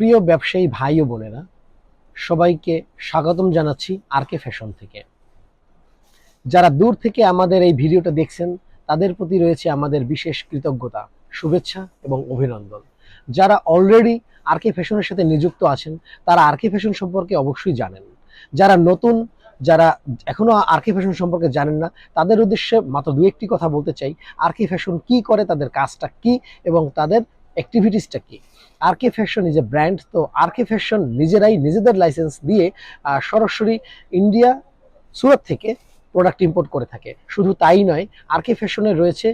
প্রিয় ব্যবসায়ী ভাই ও বোনেরা, সবাইকে স্বাগতম জানাচ্ছি আরকে ফ্যাশন থেকে। যারা দূর থেকে আমাদের এই ভিডিওটা দেখছেন তাদের প্রতি রয়েছে আমাদের বিশেষ কৃতজ্ঞতা, শুভেচ্ছা এবং অভিনন্দন। যারা অলরেডি আরকে ফ্যাশনের সাথে নিযুক্ত আছেন তারা আরকে ফ্যাশন সম্পর্কে অবশ্যই জানেন। যারা নতুন, যারা এখনো আরকে ফ্যাশন সম্পর্কে জানেন না, তাদের উদ্দেশ্যে মাত্র দু একটি কথা বলতে চাই। আরকে ফ্যাশন কি করে, তাদের কাজটা কি এবং তাদের অ্যাক্টিভিটিসটা কি। আরকে ফ্যাশন ইজ এ ব্র্যান্ড। তো আরকে ফ্যাশন নিজেরাই নিজেদের লাইসেন্স দিয়ে সরাসরি ইন্ডিয়া, সুরত থেকে প্রোডাক্ট ইম্পোর্ট করে থাকে। শুধু তাই নয়, আরকে ফ্যাশনের রয়েছে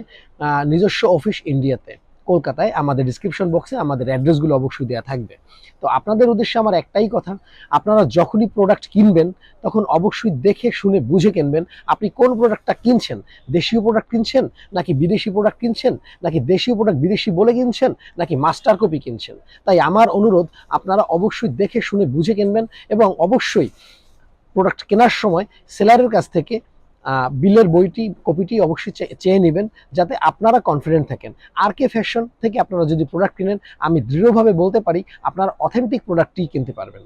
নিজস্ব অফিস ইন্ডিয়াতে, কলকাতায়। আমাদের ডিসক্রিপশন বক্সে আমাদের অ্যাড্রেসগুলো অবশ্যই দেওয়া থাকবে। তো আপনাদের উদ্দেশ্যে আমার একটাই কথা, আপনারা যখনই প্রোডাক্ট কিনবেন তখন অবশ্যই দেখে শুনে বুঝে কিনবেন। আপনি কোন প্রোডাক্টটা কিনছেন, দেশীয় প্রোডাক্ট কিনছেন নাকি বিদেশি প্রোডাক্ট কিনছেন, নাকি দেশীয় প্রোডাক্ট বিদেশি বলে কিনছেন, নাকি মাস্টার কপি কিনছেন। তাই আমার অনুরোধ, আপনারা অবশ্যই দেখে শুনে বুঝে কিনবেন এবং অবশ্যই প্রোডাক্ট কেনার সময় সেলারের কাছ থেকে বিলের কপিটি অবশ্যই চেয়ে নেবেন, যাতে আপনারা কনফিডেন্ট থাকেন। আরকে ফ্যাশন থেকে আপনারা যদি প্রোডাক্ট কিনেন, আমি দৃঢ়ভাবে বলতে পারি আপনারা অথেন্টিক প্রোডাক্টই কিনতে পারবেন।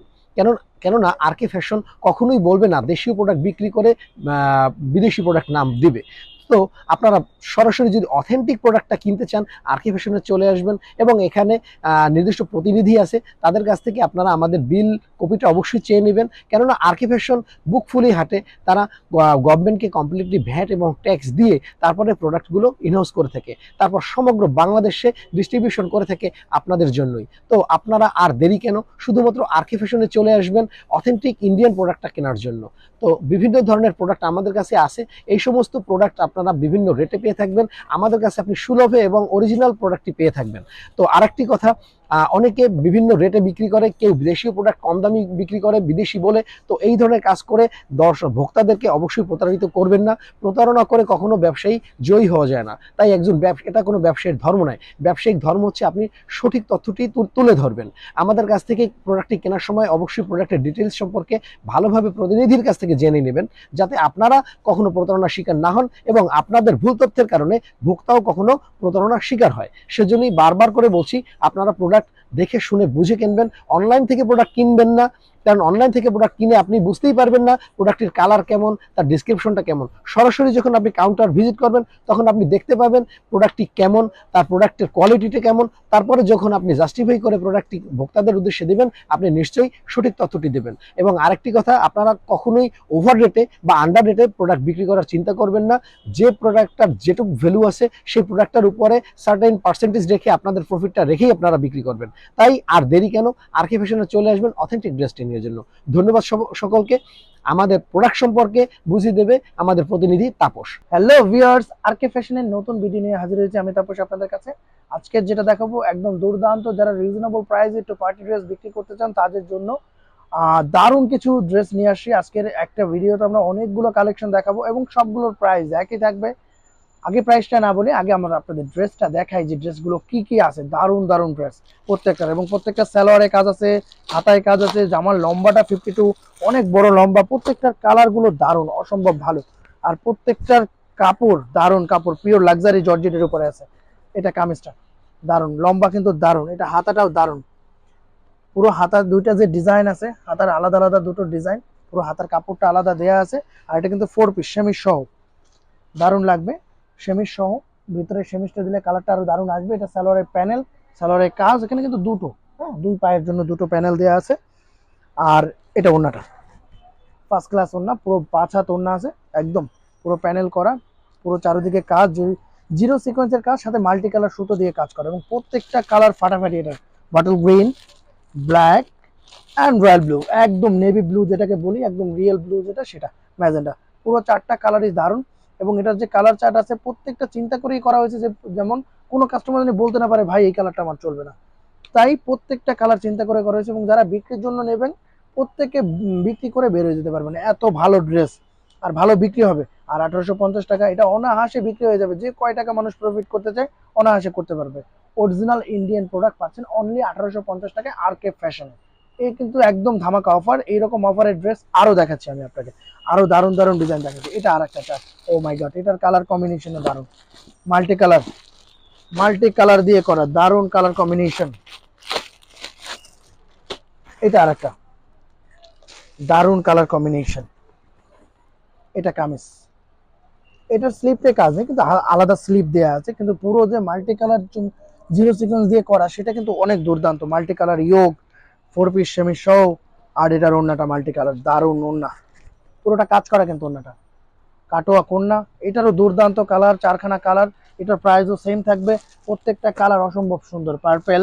কেননা আরকে ফ্যাশন কখনোই বলবে না দেশীয় প্রোডাক্ট বিক্রি করে বিদেশি প্রোডাক্ট নাম দিবে। তো আপনারা সরাসরি যদি অথেন্টিক প্রোডাক্টটা কিনতে চান, আরকে ফ্যাশনে চলে আসবেন এবং এখানে নির্দিষ্ট প্রতিনিধি আছে, তাদের কাছ থেকে আপনারা আমাদের বিল কপিটা অবশ্যই চেয়ে নেবেন। কেননা আরকে ফ্যাশন বুকফুলি হাটে, তারা গভর্নমেন্টকে কমপ্লিটলি ভ্যাট এবং ট্যাক্স দিয়ে তারপরে প্রোডাক্টগুলো ইনহাউস করে থাকে, তারপর সমগ্র বাংলাদেশে ডিস্ট্রিবিউশন করে থাকে আপনাদের জন্যই। তো আপনারা আর দেরি কেন, শুধুমাত্র আরকে ফ্যাশনে চলে আসবেন অথেন্টিক ইন্ডিয়ান প্রোডাক্টটা কেনার জন্য। তো বিভিন্ন ধরনের প্রোডাক্ট আমাদের কাছে আছে। এই সমস্ত প্রোডাক্ট আপনারা বিভিন্ন রেটে পেয়ে থাকবেন। আমাদের কাছে আপনি সুলভে এবং অরিজিনাল প্রোডাক্টটি পেয়ে থাকবেন। তো আরেকটি কথা, অনেকে বিভিন্ন রেটে বিক্রি করে, কেউ দেশীয় প্রোডাক্ট কম দামি বিক্রি করে বিদেশি বলে। তো এই ধরনের কাজ করে ভোক্তাদেরকে অবশ্যই প্রতারিত করবেন না। প্রতারণা করে কখনো ব্যবসায়ী জয়ী হওয়া যায় না। তাই এটা কোনো ব্যবসায়ীর ধর্ম নয়। ব্যবসায়িক ধর্ম হচ্ছে আপনি সঠিক তথ্যটি তুলে ধরবেন। আমাদের কাছ থেকে প্রোডাক্টটি কেনার সময় অবশ্যই প্রোডাক্টের ডিটেলস সম্পর্কে ভালোভাবে প্রতিনিধির কাছ থেকে জেনে নেবেন, যাতে আপনারা কখনো প্রতারণার শিকার না হন এবং আপনাদের ভুল তথ্যের কারণে ভোক্তাও কখনো প্রতারণার শিকার হয়। সেজন্যই বারবার করে বলছি, আপনারা প্রোডাক্ট দেখে শুনে বুঝে কিনবেন। অনলাইন থেকে প্রোডাক্ট কিনবেন না, কারণ অনলাইন থেকে প্রোডাক্ট কিনে আপনি বুঝতেই পারবেন না প্রোডাক্টের কালার কেমন, তার ডিসক্রিপশনটা কেমন। সরাসরি যখন আপনি কাউন্টার ভিজিট করবেন তখন আপনি দেখতে পাবেন প্রোডাক্টটি কেমন, তার প্রোডাক্টের কোয়ালিটিটা কেমন। তারপরে যখন আপনি জাস্টিফাই করে প্রোডাক্টটি ভোক্তাদের উদ্দেশ্যে দেবেন, আপনি নিশ্চয়ই সঠিক তথ্যটি দেবেন। এবং আরেকটি কথা, আপনারা কখনোই ওভার রেটে বা আন্ডার রেটে প্রোডাক্ট বিক্রি করার চিন্তা করবেন না। যে প্রোডাক্টটার যেটুকু ভ্যালু আছে সেই প্রোডাক্টটার উপরে সার্টেন পার্সেন্টেজ রেখে আপনাদের প্রফিটটা রেখেই আপনারা বিক্রি করবেন। তাই আর দেরি কেন, আরকে ফ্যাশনে চলে আসবেন অথেন্টিক ড্রেসটি নেওয়ার জন্য। ধন্যবাদ সকলকে। আমাদের প্রোডাক্ট সম্পর্কে বুঝিয়ে দেবে আমাদের প্রতিনিধি তাপস। হ্যালো ভিউয়ার্স, আরকে ফ্যাশনের নতুন ভিডিও নিয়ে হাজির হয়েছি আমি তাপস আপনাদের কাছে। আজকে যেটা দেখাবো একদম দুর্দান্ত, যারা রিজনেবল প্রাইসে একটু পার্টি ড্রেস বিক্রি করতে চান তাদের জন্য দারুণ কিছু ড্রেস নিয়ে আসি। আজকের একটা ভিডিওতে আমরা অনেকগুলো কালেকশন দেখাবো এবং সবগুলোর প্রাইস একই থাকবে। আগে প্রাইসটা না বলে আগে আমরা আপনাদের ড্রেসটা দেখাই যে ড্রেসগুলো কি কি আছে। দারুণ দারুণ ড্রেস প্রত্যেকটার, এবং প্রত্যেকটা সালোয়ারে কাজ আছে, হাতায় কাজ আছে, জামার লম্বাটা 52, অনেক বড় লম্বা। প্রত্যেকটার কালারগুলো দারুণ, অসম্ভব ভালো। আর প্রত্যেকটার কাপড় দারুণ, কাপড় পিওর লাক্সারি জর্জেটের উপরে আছে। এটা কামিজটা দারুণ লম্বা কিন্তু দারুণ, এটা হাতাটাও দারুণ। পুরো হাতার দুইটা যে ডিজাইন আছে, হাতার আলাদা আলাদা দুটো ডিজাইন, পুরো হাতার কাপড়টা আলাদা দেয়া আছে। আর এটা কিন্তু 4 পিস সেমিস সহ, দারুণ লাগবে। সেমিস সহ ভিতরে সেমিসটা দিলে কালারটা আরো দারুণ আসবে। এটা সালোয়ারের প্যানেল, সালোয়ারের কাজ, এখানে কিন্তু দুটো, দুই পায়ের জন্য দুটো প্যানেল দেওয়া আছে। আর এটা ওড়নাটা ফার্স্ট ক্লাস ওড়না, পুরো 5 হাত ওড়না আছে, একদম পুরো প্যানেল করা, পুরো চারিদিকে কাজ, জিরো সিকোয়েন্সের কাজ, সাথে মাল্টি কালার সুতো দিয়ে কাজ করা, এবং প্রত্যেকটা কালার ফাটাফাটি। এটা bottle green, black and royal blue, একদম নেভি ব্লু যেটাকে বলি, একদম রিয়েল ব্লু যেটা, সেটা ম্যাজেন্টা। পুরো চারটা কালারই দারুণ। এবং এটার যে কালার চার্ট আছে প্রত্যেকটা চিন্তা করেই করা হয়েছে, যে যেমন কোনো কাস্টমার যদি বলতে না পারে ভাই এই কালারটা আমার চলবে না, তাই প্রত্যেকটা কালার চিন্তা করে করা হয়েছে। এবং যারা বিক্রির জন্য নেবেন প্রত্যেকে বিক্রি করে বের হয়ে যেতে পারবেন, এত ভালো ড্রেস আর ভালো বিক্রি হবে। আর 1850 টাকা এটা অনায়াসে বিক্রি হয়ে যাবে। যে কয় টাকা মানুষ প্রফিট করতে চায় অনায়াসে করতে পারবে। অরিজিনাল ইন্ডিয়ান প্রোডাক্ট পাচ্ছেন অনলি 1850 টাকায় আরকে ফ্যাশনে। এই কিন্তু একদম ধামাকা অফার। এইরকম অফারের ড্রেস আরো দেখাচ্ছি আমি আপনাকে, আরো দারুণ দারুণ ডিজাইন দেখাচ্ছি। এটা আর একটা চার্ট, ও মাই গড, এটার কালার কম্বিনেশনও দারুণ, মাল্টি কালার, মাল্টি কালার দিয়ে করা দারুণ কালার কম্বিনেশন। এটা আরেকটা দারুন কালার কম্বিনেশন, এটা কামিজ, এটার স্লিপে কাজ নেই কিন্তু আলাদা স্লিপ দেওয়া আছে, কিন্তু পুরো যে মাল্টি কালার জিরো সিকোয়েন্স দিয়ে করা সেটা কিন্তু অনেক দুর্দান্ত। Multi colour yoke, 4 piece semi সহ, আর এটার ওড়নাটা মাল্টি কালার, দারুন ওড়না, পুরোটা কাজ করা কিন্তু ওড়নাটা কাটোয়া কন্যা। এটারও দুর্দান্ত কালার, চারখানা কালার, এটার প্রাইসও সেম থাকবে। প্রত্যেকটা কালার অসম্ভব সুন্দর, পার্পেল,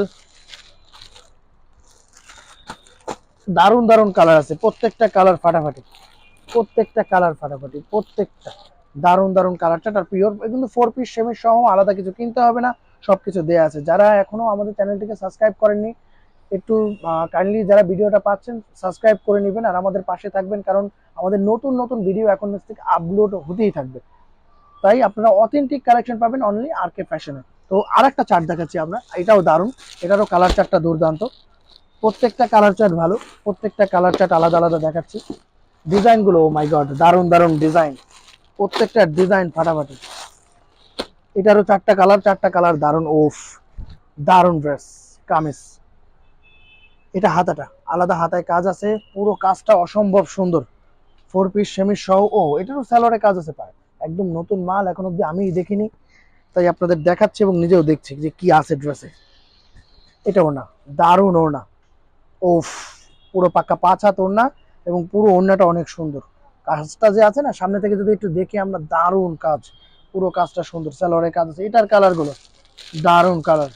দারুন দারুন কালার আছে, প্রত্যেকটা কালার ফাটাফাটি, প্রত্যেকটা কালার ফাটাফাটি, প্রত্যেকটা দারুন দারুন কালার। চার্টার পিওর, কিন্তু 4 পিস সেমি সহ আলাদা কিছু কিনতে হবে না, সবকিছু দেয়া আছে। যারা এখনো আমাদের চ্যানেলটিকে সাবস্ক্রাইব করেননি, একটু কাইন্ডলি যারা ভিডিওটা পাচ্ছেন সাবস্ক্রাইব করে নেবেন আর আমাদের পাশে থাকবেন, কারণ আমাদের নতুন নতুন ভিডিও এখন থেকে আপলোড হতেই থাকবে। তাই আপনারা অথেন্টিক কালেকশন পাবেন অনলি আর কে ফ্যাশনে। তো আর একটা চার্ট দেখাচ্ছি আমরা, এটাও দারুন, এটারও কালার চার্টটা দুর্দান্ত, প্রত্যেকটা কালার চার্ট ভালো, প্রত্যেকটা কালার চার্ট আলাদা আলাদা দেখাচ্ছি। ডিজাইনগুলো ও মাই গড, দারুন দারুন ডিজাইন, প্রত্যেকটা ডিজাইন ফাটাফাটি। এটারও চারটা কালার দারুন, ওফ দারুন ড্রেস, কামিজ। এটা হাতাটা আলাদা, হাতায় কাজ আছে, পুরো কাজটা অসম্ভব সুন্দর, 4 পিস সেমি সহ। ও এটারও স্যালোয়ারে কাজ আছে পায়, একদম নতুন মাল, এখন অব্দি আমি দেখিনি, তাই আপনাদের দেখাচ্ছি এবং নিজেও দেখছি যে কি আছে ড্রেসে। এটা ওড়না, দারুন ওড়না, ওফ পুরো পাক্কা 5 হাত ওড়না, এবং পুরো ওড়নাটা অনেক সুন্দর। কাজটা যে আছে না সামনে থেকে যদি একটু দেখি আমরা, দারুন কাজ, পুরো কাজটা সুন্দর, স্যালোয়ারের কাজ আছে। এটার কালার গুলো দারুন কালার,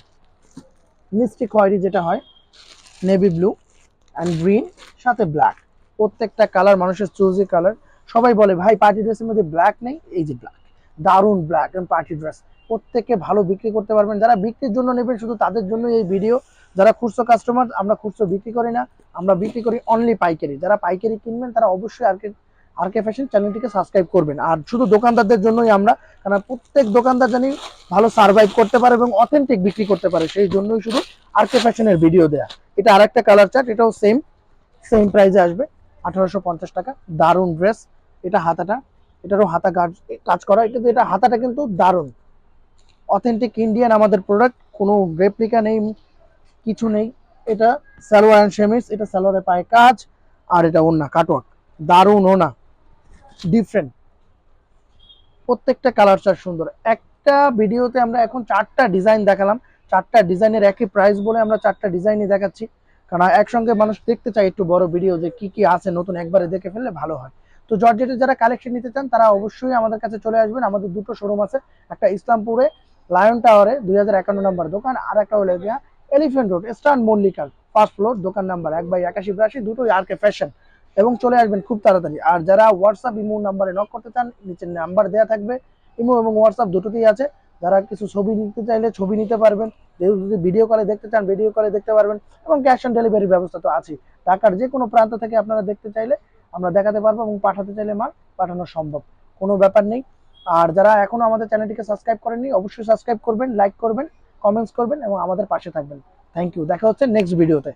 মিষ্টি খয়েরি যেটা হয়, নেভি ব্লু অ্যান্ড গ্রিন, সাথে ব্ল্যাক, প্রত্যেকটা কালার মানুষের চুজি কালার। সবাই বলে ভাই পার্টি ড্রেসের মধ্যে ব্ল্যাক নেই, এই যে ব্ল্যাক, দারুন ব্ল্যাক এবং পার্টি ড্রেস, প্রত্যেককে ভালো বিক্রি করতে পারবেন। যারা বিক্রির জন্য নেবেন শুধু তাদের জন্য এই ভিডিও। যারা খুচরো কাস্টমার, আমরা খুচরো বিক্রি করি না, আমরা বিক্রি করি অনলি পাইকারি। যারা পাইকারি কিনবেন তারা অবশ্যই আর কে ফ্যাশন চ্যানেলটিকে সাবস্ক্রাইব করবেন। আর শুধু দোকানদারদের জন্যই আমরা, কারণ প্রত্যেক দোকানদার জানি ভালো সার্ভাইভ করতে পারে এবং অথেন্টিক বিক্রি করতে পারে, সেই জন্যই শুধু আর কে ফ্যাশনের ভিডিও দেয়া। এটা আরেকটা কালার চার্ট, এটাও সেম সেম প্রাইসে আসবে 1850 টাকা, দারুন ড্রেস। এটা হাতাটা, এটারও হাতা কাজ করা, এটা হাতাটা কিন্তু দারুন অথেন্টিক ইন্ডিয়ান আমাদের প্রোডাক্ট, কোনো রেপ্লিকা নেই, কিছু নেই। এটা সালোয়ার অ্যান্ড সেমিস, এটা সালোয়ারে পায়ে কাজ, আর এটা ওন্না কাটওয়ার্ক, দারুন ওনা, ডিফারেন্ট, প্রত্যেকটা কালার চার্ট সুন্দর। একটা ভিডিওতে আমরা এখন 4টা ডিজাইন দেখালাম, 4টা ডিজাইনের একই প্রাইস বলে আমরা 4টা ডিজাইনই দেখাচ্ছি, কারণ একসঙ্গে মানুষ দেখতে চায় একটু বড় ভিডিও, যে কি কি আছে নতুন, একবারে দেখে ফেললে ভালো হয়। তো জর্জেটের যারা কালেকশন নিতে চান তারা অবশ্যই আমাদের কাছে চলে আসবেন। আমাদের দুটো শোরুম আছে, একটা ইসলামপুরে লায়ন টাওয়ারে 2051 নম্বর দোকান, আর একটা হলো গিয়া এলিফ্যান্ট রোড স্টান মল্লিকার ফার্স্ট ফ্লোর, দোকান নাম্বার 1/8182, দুটোই আর কে ফ্যাশন, এবং চলে আসবেন খুব তাড়াতাড়ি। আর যারা হোয়াটসঅ্যাপ ইমো নাম্বারে নক করতে চান, নিচের নাম্বার দেওয়া থাকবে, ইমো এবং হোয়াটসঅ্যাপ দুটোতেই আছে। যারা কিছু ছবি নিতে চাইলে ছবি নিতে পারবেন, যদি ভিডিও কলে দেখতে চান ভিডিও কলে দেখতে পারবেন, এবং ক্যাশ অন ডেলিভারির ব্যবস্থা তো আছে। ঢাকার যে কোনো প্রান্ত থেকে আপনারা দেখতে চাইলে আমরা দেখাতে পারবো, এবং পাঠাতে চাইলে মাল পাঠানো সম্ভব, কোনো ব্যাপার নেই। আর যারা এখনো আমাদের চ্যানেলটিকে সাবস্ক্রাইব করেননি অবশ্যই সাবস্ক্রাইব করবেন, লাইক করবেন, কমেন্টস করবেন এবং আমাদের পাশে থাকবেন। থ্যাংক ইউ, দেখা হচ্ছে নেক্সট ভিডিওতে।